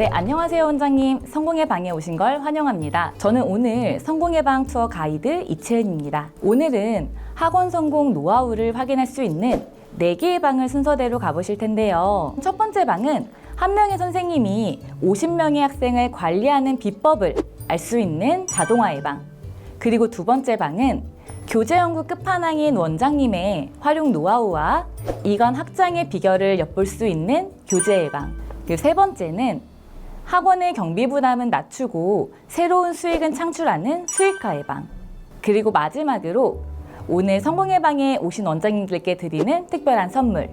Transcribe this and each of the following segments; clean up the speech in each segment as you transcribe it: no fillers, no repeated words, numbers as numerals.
네, 안녕하세요 원장님. 성공의 방에 오신 걸 환영합니다. 저는 오늘 성공의 방 투어 가이드 이채은입니다. 오늘은 학원 성공 노하우를 확인할 수 있는 4개의 방을 순서대로 가보실 텐데요. 첫 번째 방은 한 명의 선생님이 50명의 학생을 관리하는 비법을 알 수 있는 자동화의 방. 그리고 두 번째 방은 교재 연구 끝판왕인 원장님의 활용 노하우와 이건 학장의 비결을 엿볼 수 있는 교재의 방. 그리고 세 번째는 학원의 경비 부담은 낮추고 새로운 수익은 창출하는 수익화의 방. 그리고 마지막으로 오늘 성공의 방에 오신 원장님들께 드리는 특별한 선물,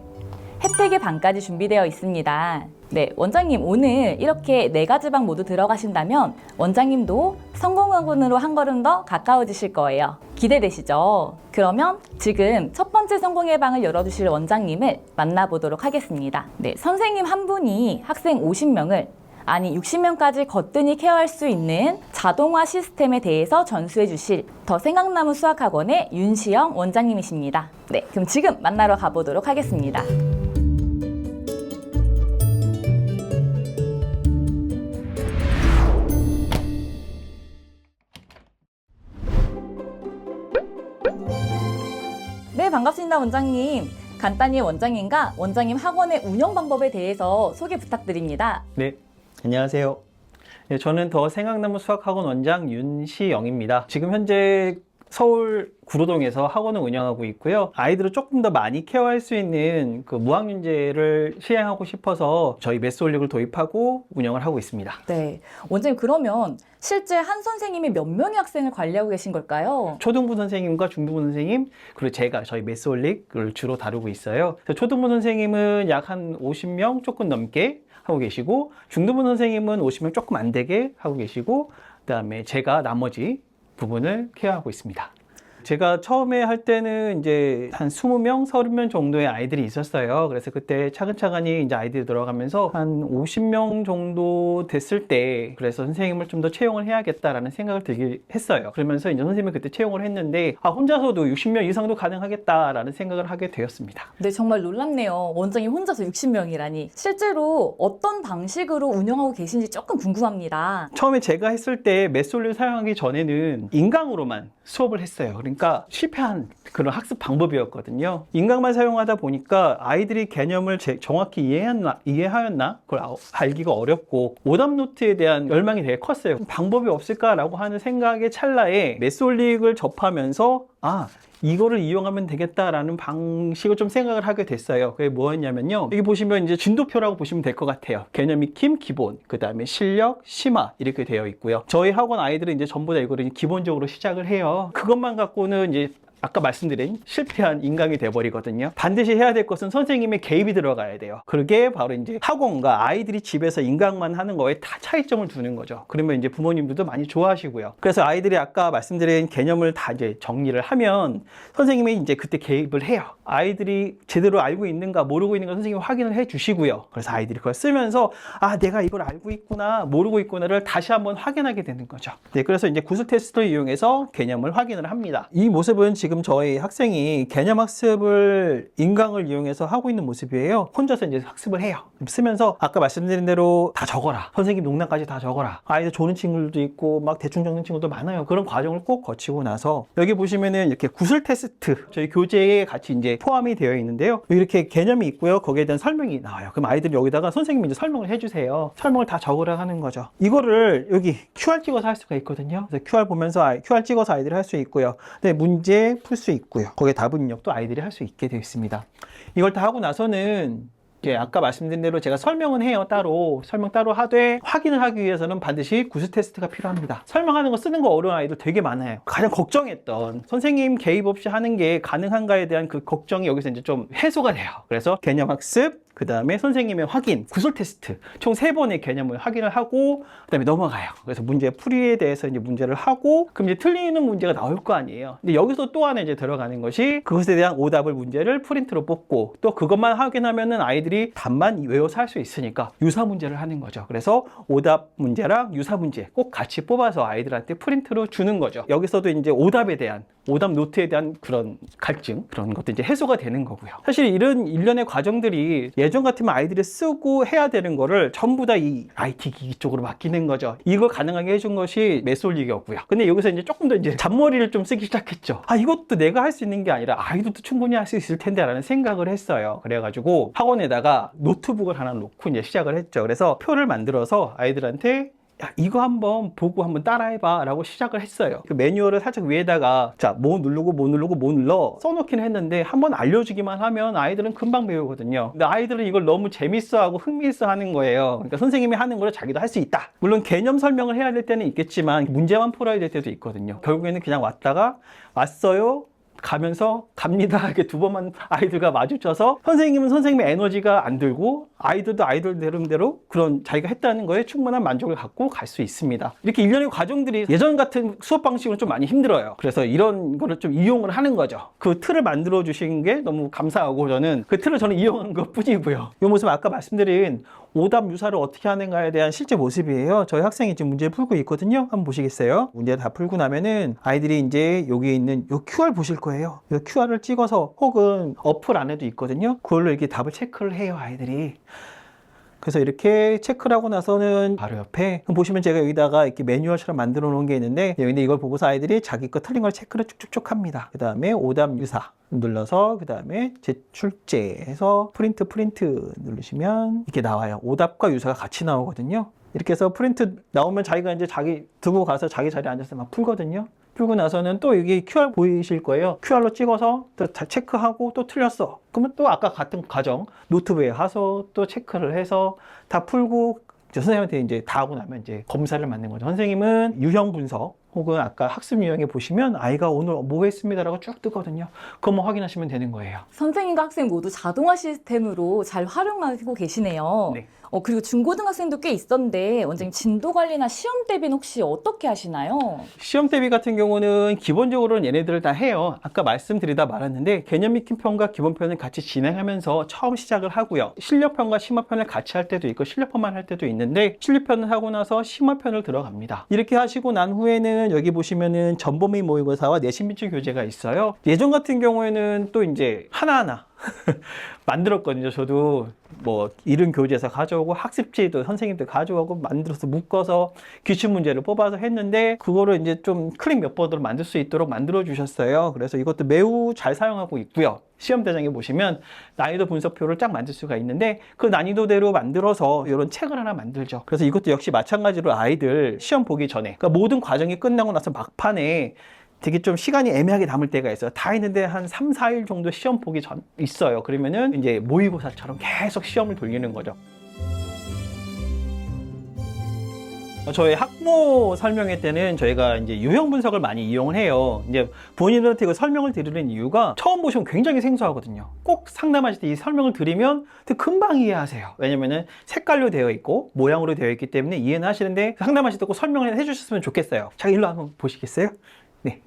혜택의 방까지 준비되어 있습니다. 네, 원장님 오늘 이렇게 4가지 방 모두 들어가신다면 원장님도 성공학원으로 한 걸음 더 가까워지실 거예요. 기대되시죠? 그러면 지금 첫 번째 성공의 방을 열어주실 원장님을 만나보도록 하겠습니다. 네, 선생님 한 분이 학생 50명을 아니 60명까지 거뜬히 케어할 수 있는 자동화 시스템에 대해서 전수해 주실 더 생각나무 수학학원의 윤시영 원장님이십니다. 네, 그럼 지금 만나러 가보도록 하겠습니다. 네, 반갑습니다 원장님. 간단히 원장님과 원장님 학원의 운영 방법에 대해서 소개 부탁드립니다. 네, 안녕하세요. 네, 저는 더 생각나무 수학학원 원장 윤시영입니다. 지금 현재 서울 구로동에서 학원을 운영하고 있고요. 아이들을 조금 더 많이 케어할 수 있는 그 무학년제를 시행하고 싶어서 저희 메스홀릭을 도입하고 운영을 하고 있습니다. 네, 원장님 그러면 실제 한 선생님이 몇 명의 학생을 관리하고 계신 걸까요? 초등부 선생님과 중등부 선생님, 그리고 제가 저희 메스홀릭을 주로 다루고 있어요. 초등부 선생님은 약 한 50명 조금 넘게 하고 계시고, 중등부 선생님은 50명 조금 안 되게 하고 계시고, 그다음에 제가 나머지 부분을 케어하고 있습니다. 제가 처음에 할 때는 이제 한 20명, 30명 정도의 아이들이 있었어요. 그래서 그때 차근차근히 이제 아이들이 들어가면서 한 50명 정도 됐을 때, 그래서 선생님을 좀 더 채용을 해야겠다라는 생각을 들게 했어요. 그러면서 이제 선생님이 그때 채용을 했는데, 혼자서도 60명 이상도 가능하겠다라는 생각을 하게 되었습니다. 네, 정말 놀랍네요. 원장님 혼자서 60명이라니. 실제로 어떤 방식으로 운영하고 계신지 조금 궁금합니다. 처음에 제가 했을 때 메솔을 사용하기 전에는 인강으로만 수업을 했어요. 그러니까 실패한 그런 학습 방법이었거든요. 인강만 사용하다 보니까 아이들이 개념을 정확히 이해하였나? 그걸 알기가 어렵고 오답 노트에 대한 열망이 되게 컸어요. 방법이 없을까라고 하는 생각의 찰나에 메솔릭을 접하면서 이거를 이용하면 되겠다라는 방식을 좀 생각을 하게 됐어요. 그게 뭐였냐면요. 여기 보시면 이제 진도표라고 보시면 될 것 같아요. 개념 익힘 기본, 그 다음에 실력, 심화 이렇게 되어 있고요. 저희 학원 아이들은 이제 전부 다 이거를 기본적으로 시작을 해요. 그것만 갖고는 이제 아까 말씀드린 실패한 인강이 돼버리거든요. 반드시 해야 될 것은 선생님의 개입이 들어가야 돼요. 그게 바로 이제 학원과 아이들이 집에서 인강만 하는 거에 다 차이점을 두는 거죠. 그러면 이제 부모님들도 많이 좋아하시고요. 그래서 아이들이 아까 말씀드린 개념을 다 이제 정리를 하면 선생님이 이제 그때 개입을 해요. 아이들이 제대로 알고 있는가 모르고 있는가 선생님이 확인을 해 주시고요. 그래서 아이들이 그걸 쓰면서 내가 이걸 알고 있구나 모르고 있구나를 다시 한번 확인하게 되는 거죠. 네, 그래서 이제 구슬 테스트를 이용해서 개념을 확인을 합니다. 이 모습은 지금 저희 학생이 개념 학습을 인강을 이용해서 하고 있는 모습이에요. 혼자서 이제 학습을 해요. 쓰면서 아까 말씀드린 대로 다 적어라. 선생님 농담까지 다 적어라. 아이들 조는 친구들도 있고 막 대충 적는 친구도 많아요. 그런 과정을 꼭 거치고 나서 여기 보시면은 이렇게 구슬 테스트 저희 교재에 같이 이제 포함이 되어 있는데요. 이렇게 개념이 있고요. 거기에 대한 설명이 나와요. 그럼 아이들이 여기다가 선생님이 이제 설명을 해주세요. 설명을 다 적으라 하는 거죠. 이거를 여기 QR 찍어서 할 수가 있거든요. 그래서 QR 보면서 QR 찍어서 아이들이 할 수 있고요. 네, 문제 풀 수 있고요. 거기에 답은 입력도 아이들이 할 수 있게 되어 있습니다. 이걸 다 하고 나서는 이제 아까 말씀드린 대로 제가 설명은 해요. 설명 따로 하되 확인을 하기 위해서는 반드시 구슬 테스트가 필요합니다. 설명하는 거 쓰는 거 어려운 아이들 되게 많아요. 가장 걱정했던 선생님 개입 없이 하는 게 가능한가에 대한 그 걱정이 여기서 이제 좀 해소가 돼요. 그래서 개념 학습, 그 다음에 선생님의 확인, 구슬 테스트 총 3번의 개념을 확인을 하고 그 다음에 넘어가요. 그래서 문제 풀이에 대해서 이제 문제를 하고 그럼 이제 틀리는 문제가 나올 거 아니에요. 근데 여기서 또 하나 이제 들어가는 것이 그것에 대한 오답을 문제를 프린트로 뽑고 또 그것만 확인하면은 아이들이 답만 외워서 할 수 있으니까 유사 문제를 하는 거죠. 그래서 오답 문제랑 유사 문제 꼭 같이 뽑아서 아이들한테 프린트로 주는 거죠. 여기서도 이제 오답에 대한 오답 노트에 대한 그런 갈증, 그런 것도 이제 해소가 되는 거고요. 사실 이런 일련의 과정들이 예전 같으면 아이들이 쓰고 해야 되는 거를 전부 다 이 IT 기기 쪽으로 맡기는 거죠. 이걸 가능하게 해준 것이 메솔릭이었고요. 근데 여기서 이제 조금 더 이제 잔머리를 좀 쓰기 시작했죠. 아, 이것도 내가 할 수 있는 게 아니라 아이들도 충분히 할 수 있을 텐데 라는 생각을 했어요. 그래가지고 학원에다가 노트북을 하나 놓고 이제 시작을 했죠. 그래서 표를 만들어서 아이들한테 야, 이거 한번 보고 한번 따라해봐 라고 시작을 했어요. 그 매뉴얼을 살짝 위에다가 자, 뭐 누르고 뭐 누르고 뭐 눌러 써놓기는 했는데 한번 알려주기만 하면 아이들은 금방 배우거든요. 근데 아이들은 이걸 너무 재밌어하고 흥미있어 하는 거예요. 그러니까 선생님이 하는 걸 자기도 할 수 있다. 물론 개념 설명을 해야 될 때는 있겠지만 문제만 풀어야 될 때도 있거든요. 결국에는 그냥 왔다가 왔어요, 가면서 갑니다 이렇게 두 번만 아이들과 마주쳐서 선생님은 선생님의 에너지가 안 들고 아이들도 아이들 나름대로 그런 자기가 했다는 거에 충분한 만족을 갖고 갈 수 있습니다. 이렇게 일련의 과정들이 예전 같은 수업 방식으로 좀 많이 힘들어요. 그래서 이런 거를 좀 이용을 하는 거죠. 그 틀을 만들어 주신 게 너무 감사하고 저는 그 틀을 이용한 것 뿐이고요. 이 모습은 아까 말씀드린 오답 유사를 어떻게 하는가에 대한 실제 모습이에요. 저희 학생이 지금 문제를 풀고 있거든요. 한번 보시겠어요? 문제 다 풀고 나면은 아이들이 이제 여기 있는 요 QR 보실 거예요. 이 QR을 찍어서 혹은 어플 안에도 있거든요. 그걸로 이렇게 답을 체크를 해요, 아이들이. 그래서 이렇게 체크를 하고 나서는 바로 옆에 보시면 제가 여기다가 이렇게 매뉴얼처럼 만들어 놓은 게 있는데 근데 이걸 보고서 아이들이 자기 거 틀린 걸 체크를 쭉쭉쭉 합니다. 그 다음에 오답 유사 눌러서 그 다음에 제출제 해서 프린트 누르시면 이렇게 나와요. 오답과 유사가 같이 나오거든요. 이렇게 해서 프린트 나오면 자기가 이제 자기 두고 가서 자기 자리에 앉아서 막 풀거든요. 풀고 나서는 또 여기 QR 보이실 거예요. QR로 찍어서 또 다 체크하고 또 틀렸어. 그러면 또 아까 같은 과정 노트북에 가서 또 체크를 해서 다 풀고 선생님한테 이제 다 하고 나면 이제 검사를 받는 거죠. 선생님은 유형 분석 혹은 아까 학습 유형에 보시면 아이가 오늘 뭐 했습니다라고 쭉 뜨거든요. 그것만 확인하시면 되는 거예요. 선생님과 학생 모두 자동화 시스템으로 잘 활용하고 계시네요. 네. 그리고 중고등학생도 꽤 있었는데 원장님 진도 관리나 시험 대비는 혹시 어떻게 하시나요? 시험 대비 같은 경우는 기본적으로는 얘네들을 다 해요. 아까 말씀드리다 말았는데 개념 익힘 편과 기본편을 같이 진행하면서 처음 시작을 하고요. 실력편과 심화편을 같이 할 때도 있고 실력편만 할 때도 있는데 실력편을 하고 나서 심화편을 들어갑니다. 이렇게 하시고 난 후에는 여기 보시면은 전범위 모의고사와 내신 민출 교재가 있어요. 예전 같은 경우에는 또 이제 하나하나 만들었거든요. 저도 뭐 이른 교재에서 가져오고 학습지도 선생님들 가져오고 만들어서 묶어서 기출 문제를 뽑아서 했는데 그거를 이제 좀 클릭 몇 번으로 만들 수 있도록 만들어 주셨어요. 그래서 이것도 매우 잘 사용하고 있고요. 시험 대장에 보시면 난이도 분석표를 쫙 만들 수가 있는데 그 난이도대로 만들어서 이런 책을 하나 만들죠. 그래서 이것도 역시 마찬가지로 아이들 시험 보기 전에 그러니까 모든 과정이 끝나고 나서 막판에 되게 좀 시간이 애매하게 남을 때가 있어요. 다 했는데 한 3, 4일 정도 시험 보기 전 있어요. 그러면은 이제 모의고사처럼 계속 시험을 돌리는 거죠. 저희 학모 설명회 때는 저희가 이제 유형 분석을 많이 이용을 해요. 이제 부모님들한테 이거 설명을 드리는 이유가 처음 보시면 굉장히 생소하거든요. 꼭 상담하실 때 이 설명을 드리면 되게 금방 이해하세요. 왜냐면은 색깔로 되어 있고 모양으로 되어 있기 때문에 이해는 하시는데 상담하실 때 꼭 설명을 해주셨으면 좋겠어요. 자, 일로 한번 보시겠어요? 네.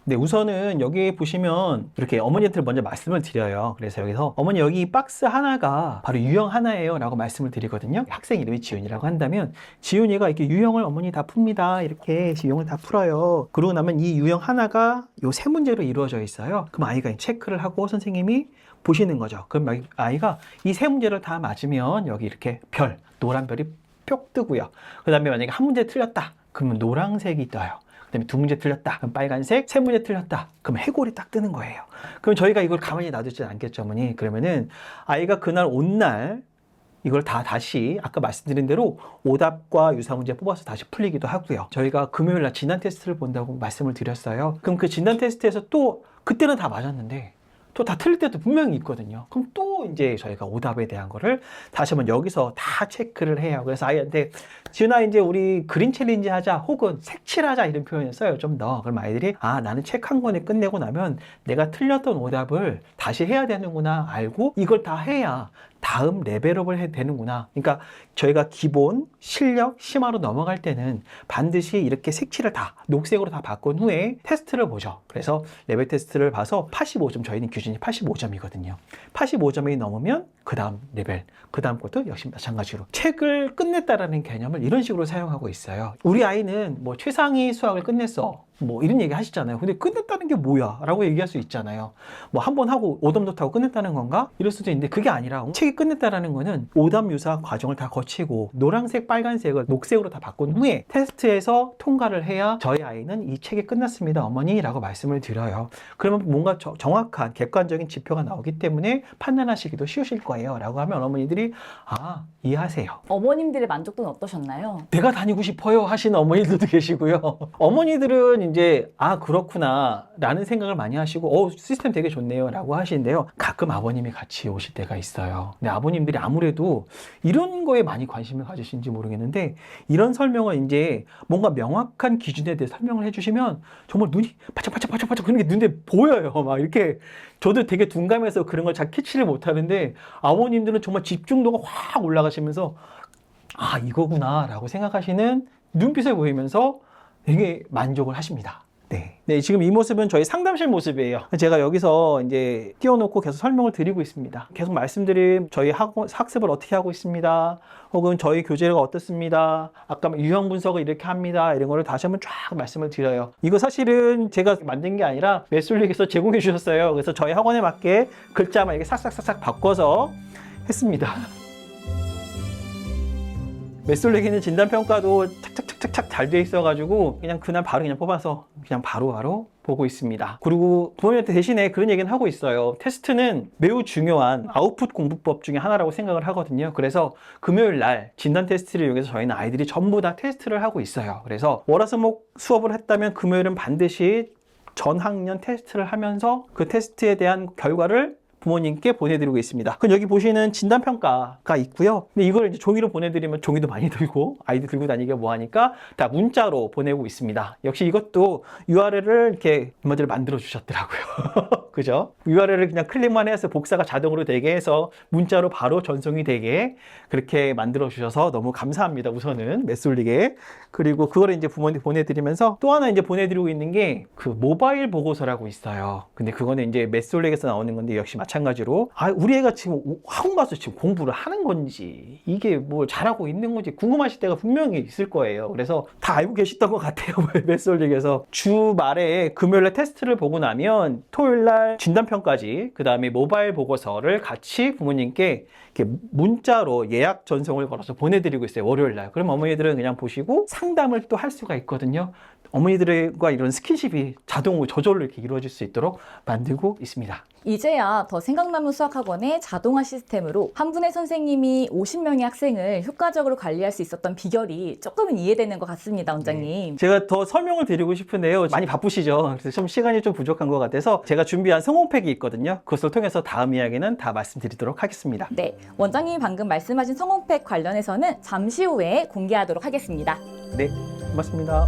네, 우선은 여기 보시면 이렇게 어머니한테 먼저 말씀을 드려요. 그래서 여기서 어머니 여기 박스 하나가 바로 유형 하나예요 라고 말씀을 드리거든요. 학생 이름이 지훈이라고 한다면 지훈이가 이렇게 유형을 어머니 다 풉니다. 이렇게 유형을 다 풀어요. 그러고 나면 이 유형 하나가 요 세 문제로 이루어져 있어요. 그럼 아이가 체크를 하고 선생님이 보시는 거죠. 그럼 아이가 이 세 문제를 다 맞으면 여기 이렇게 별, 노란 별이 뿅 뜨고요. 그 다음에 만약에 한 문제 틀렸다. 그러면 노란색이 떠요. 그 다음에 두 문제 틀렸다. 그럼 빨간색, 세 문제 틀렸다. 그럼 해골이 딱 뜨는 거예요. 그럼 저희가 이걸 가만히 놔두지 않겠죠, 어머니? 그러면은 아이가 그날 온 날 이걸 다시 아까 말씀드린 대로 오답과 유사 문제 뽑아서 다시 풀리기도 하고요. 저희가 금요일 날 진단 테스트를 본다고 말씀을 드렸어요. 그럼 그 진단 테스트에서 또 그때는 다 맞았는데 또 다 틀릴 때도 분명히 있거든요. 그럼 또 이제 저희가 오답에 대한 거를 다시 한번 여기서 다 체크를 해요. 그래서 아이한테 지훈아 이제 우리 그림 챌린지 하자 혹은 색칠하자 이런 표현을 써요. 좀 더. 그럼 아이들이 아 나는 책 한 권에 끝내고 나면 내가 틀렸던 오답을 다시 해야 되는구나 알고 이걸 다 해야 다음 레벨업을 해야 되는구나. 그러니까 저희가 기본, 실력, 심화로 넘어갈 때는 반드시 이렇게 색칠을 다 녹색으로 다 바꾼 후에 테스트를 보죠. 그래서 레벨 테스트를 봐서 85점, 저희는 기준이 85점이거든요. 85점이 넘으면 그 다음 레벨, 그 다음 것도 역시 마찬가지로 책을 끝냈다라는 개념을 이런 식으로 사용하고 있어요. 우리 아이는 뭐 최상위 수학을 끝냈어, 뭐 이런 얘기 하시잖아요. 근데 끝냈다는 게 뭐야? 라고 얘기할 수 있잖아요. 뭐 한 번 하고 오답 노트하고 끝냈다는 건가? 이럴 수도 있는데 그게 아니라 책이 끝냈다라는 거는 오답 유사 과정을 다 거치고 노란색, 빨간색을 녹색으로 다 바꾼 후에 테스트에서 통과를 해야 저희 아이는 이 책이 끝났습니다, 어머니 라고 말씀을 드려요. 그러면 뭔가 정확한 객관적인 지표가 나오기 때문에 판단하시기도 쉬우실 거예요 라고 하면 어머니들이 이해하세요. 어머님들의 만족도는 어떠셨나요? 내가 다니고 싶어요 하시는 어머니들도 계시고요. 어머니들은 이제 그렇구나 라는 생각을 많이 하시고 시스템 되게 좋네요 라고 하시는데요. 가끔 아버님이 같이 오실 때가 있어요. 근데 아버님들이 아무래도 이런 거에 많이 관심을 가지시는지 모르겠는데 이런 설명을 이제 뭔가 명확한 기준에 대해 설명을 해주시면 정말 눈이 바짝바짝 그런 게 눈에 보여요. 막 이렇게 저도 되게 둔감해서 그런 걸 잘 캐치를 못하는데 아버님들은 정말 집중도가 확 올라가시면서 이거구나 라고 생각하시는 눈빛을 보이면서 되게 만족을 하십니다. 네, 지금 이 모습은 저희 상담실 모습이에요. 제가 여기서 이제 띄워놓고 계속 설명을 드리고 있습니다. 계속 말씀드린 저희 학습을 어떻게 하고 있습니다. 혹은 저희 교재가 어떻습니다. 아까 유형 분석을 이렇게 합니다. 이런 거를 다시 한번 쫙 말씀을 드려요. 이거 사실은 제가 만든 게 아니라 메솔릭에서 제공해 주셨어요. 그래서 저희 학원에 맞게 글자만 이렇게 싹싹싹싹 바꿔서 했습니다. 메솔릭에는 진단평가도 착착착착 잘 돼 있어가지고 그냥 그날 바로 그냥 뽑아서 그냥 바로바로 보고 있습니다. 그리고 부모님한테 대신에 그런 얘기는 하고 있어요. 테스트는 매우 중요한 아웃풋 공부법 중에 하나라고 생각을 하거든요. 그래서 금요일 날 진단 테스트를 이용해서 저희는 아이들이 전부 다 테스트를 하고 있어요. 그래서 월화수목 수업을 했다면 금요일은 반드시 전 학년 테스트를 하면서 그 테스트에 대한 결과를 부모님께 보내드리고 있습니다. 그럼 여기 보시는 진단평가가 있고요. 근데 이걸 이제 종이로 보내드리면 종이도 많이 들고 아이들 들고 다니기가 뭐하니까 다 문자로 보내고 있습니다. 역시 이것도 URL을 이렇게 이모들을 만들어 주셨더라고요. 그죠? URL을 그냥 클릭만 해서 복사가 자동으로 되게 해서 문자로 바로 전송이 되게 그렇게 만들어 주셔서 너무 감사합니다. 우선은 메솔릭에. 그리고 그거를 이제 부모님 보내드리면서 또 하나 이제 보내드리고 있는 게 그 모바일 보고서라고 있어요. 근데 그거는 이제 메솔릭에서 나오는 건데 역시 마찬가지로 우리 애가 지금 학원 가서 지금 공부를 하는 건지 이게 뭐 잘하고 있는 건지 궁금하실 때가 분명히 있을 거예요. 그래서 다 알고 계시던 것 같아요. 메솔릭에서 주말에 금요일에 테스트를 보고 나면 토요일날 진단평까지 그 다음에 모바일 보고서를 같이 부모님께 이렇게 문자로 예약 전송을 걸어서 보내드리고 있어요. 월요일날. 그럼 어머니들은 그냥 보시고 상담을 또 할 수가 있거든요. 어머니들과 이런 스킨십이 자동으로 저절로 이렇게 이루어질 수 있도록 만들고 있습니다. 이제야 더 생각나는 수학학원의 자동화 시스템으로 한 분의 선생님이 50명의 학생을 효과적으로 관리할 수 있었던 비결이 조금은 이해되는 것 같습니다, 원장님. 제가 더 설명을 드리고 싶은데요. 많이 바쁘시죠? 그래서 좀 시간이 좀 부족한 것 같아서 제가 준비한 성공팩이 있거든요. 그것을 통해서 다음 이야기는 다 말씀드리도록 하겠습니다. 네, 원장님이 방금 말씀하신 성공팩 관련해서는 잠시 후에 공개하도록 하겠습니다. 네, 고맙습니다.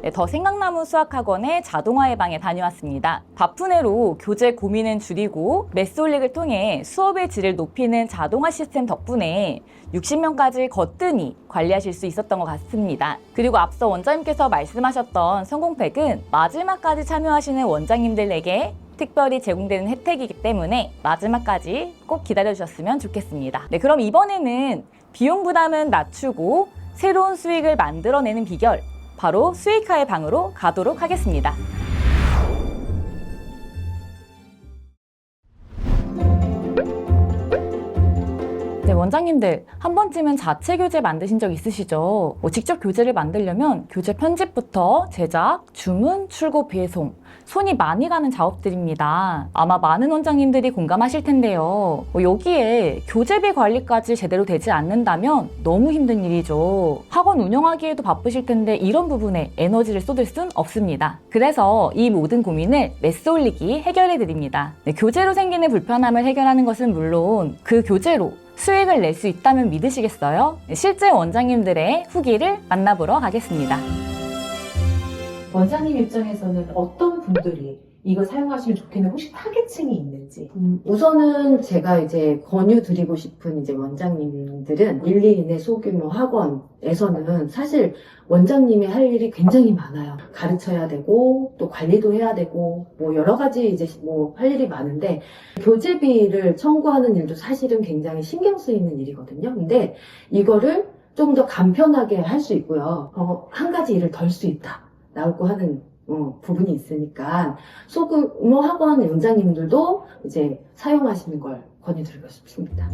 네, 더 생각나무 수학학원의 자동화의 방에 다녀왔습니다. 바쁘네로 교재 고민은 줄이고 메솔릭을 통해 수업의 질을 높이는 자동화 시스템 덕분에 60명까지 거뜬히 관리하실 수 있었던 것 같습니다. 그리고 앞서 원장님께서 말씀하셨던 성공팩은 마지막까지 참여하시는 원장님들에게 특별히 제공되는 혜택이기 때문에 마지막까지 꼭 기다려주셨으면 좋겠습니다. 네, 그럼 이번에는 비용 부담은 낮추고 새로운 수익을 만들어내는 비결, 바로 수익화의 방으로 가도록 하겠습니다. 네, 원장님들 한 번쯤은 자체 교재 만드신 적 있으시죠? 직접 교재를 만들려면 교재 편집부터 제작, 주문, 출고, 배송 손이 많이 가는 작업들입니다. 아마 많은 원장님들이 공감하실 텐데요. 여기에 교재비 관리까지 제대로 되지 않는다면 너무 힘든 일이죠. 학원 운영하기에도 바쁘실 텐데 이런 부분에 에너지를 쏟을 순 없습니다. 그래서 이 모든 고민을 메솔릭이 해결해 드립니다. 네, 교재로 생기는 불편함을 해결하는 것은 물론 그 교재로 수익을 낼 수 있다면 믿으시겠어요? 실제 원장님들의 후기를 만나보러 가겠습니다. 원장님 입장에서는 어떤 분들이 이거 사용하시면 좋겠는 혹시 타겟층이 있는지. 우선은 제가 이제 권유드리고 싶은 이제 원장님들은 1, 2인의 소규모 학원에서는 사실 원장님이 할 일이 굉장히 많아요. 가르쳐야 되고, 또 관리도 해야 되고, 뭐 여러 가지 이제 뭐 할 일이 많은데, 교재비를 청구하는 일도 사실은 굉장히 신경 쓰이는 일이거든요. 근데 이거를 좀 더 간편하게 할 수 있고요. 한 가지 일을 덜 수 있다라고 하는 부분이 있으니까 소규모 학원 원장님들도 이제 사용하시는 걸 권유드리고 싶습니다.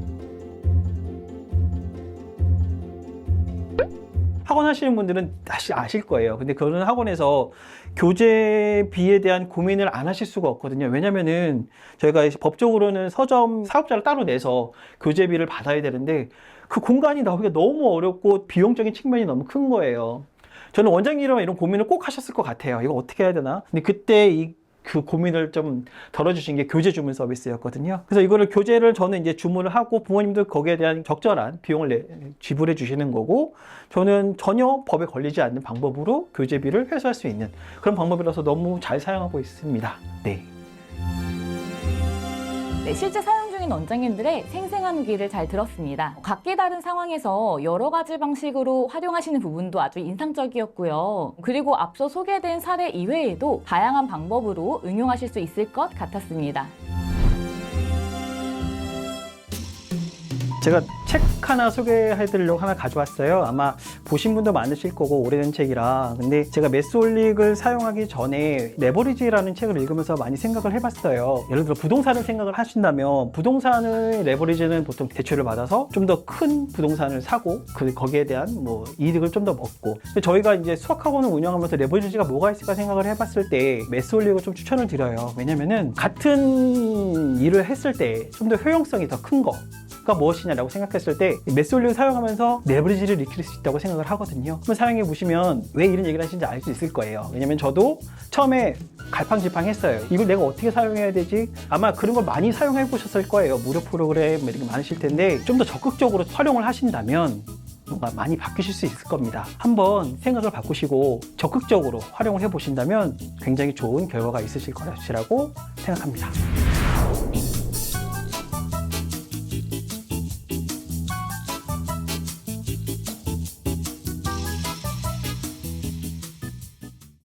학원 하시는 분들은 아실 거예요. 근데 그런 학원에서 교재비에 대한 고민을 안 하실 수가 없거든요. 왜냐면은 저희가 법적으로는 서점 사업자를 따로 내서 교재비를 받아야 되는데 그 공간이 나오기가 너무 어렵고 비용적인 측면이 너무 큰 거예요. 저는 원장님이라면 이런 고민을 꼭 하셨을 것 같아요. 이거 어떻게 해야 되나? 근데 그때 그 고민을 좀 덜어주신 게 교재 주문 서비스였거든요. 그래서 이거를 교재를 저는 이제 주문을 하고 부모님도 거기에 대한 적절한 비용을 지불해 주시는 거고 저는 전혀 법에 걸리지 않는 방법으로 교재비를 회수할 수 있는 그런 방법이라서 너무 잘 사용하고 있습니다. 네. 네, 실제 사용 중인 원장님들의 생생한 후기를 잘 들었습니다. 각기 다른 상황에서 여러 가지 방식으로 활용하시는 부분도 아주 인상적이었고요. 그리고 앞서 소개된 사례 이외에도 다양한 방법으로 응용하실 수 있을 것 같았습니다. 제가 책 하나 소개해드리려고 하나 가져왔어요. 아마 보신 분도 많으실 거고 오래된 책이라. 근데 제가 메소릭을 사용하기 전에 레버리지라는 책을 읽으면서 많이 생각을 해봤어요. 예를 들어 부동산을 생각을 하신다면 부동산의 레버리지는 보통 대출을 받아서 좀 더 큰 부동산을 사고 거기에 대한 뭐 이득을 좀 더 먹고. 근데 저희가 이제 수학학원을 운영하면서 레버리지가 뭐가 있을까 생각을 해봤을 때 메소릭을 좀 추천을 드려요. 왜냐면은 같은 일을 했을 때 좀 더 효용성이 더 큰 거. 가 무엇이냐라고 생각했을 때 메소릭을 사용하면서 레버리지를 익힐 수 있다고 생각을 하거든요. 한번 사용해 보시면 왜 이런 얘기를 하시는지 알 수 있을 거예요. 왜냐면 저도 처음에 갈팡질팡했어요. 이걸 내가 어떻게 사용해야 되지? 아마 그런 걸 많이 사용해 보셨을 거예요. 무료 프로그램 이렇게 많으실 텐데 좀 더 적극적으로 활용을 하신다면 뭔가 많이 바뀌실 수 있을 겁니다. 한번 생각을 바꾸시고 적극적으로 활용을 해보신다면 굉장히 좋은 결과가 있으실 것이라고 생각합니다.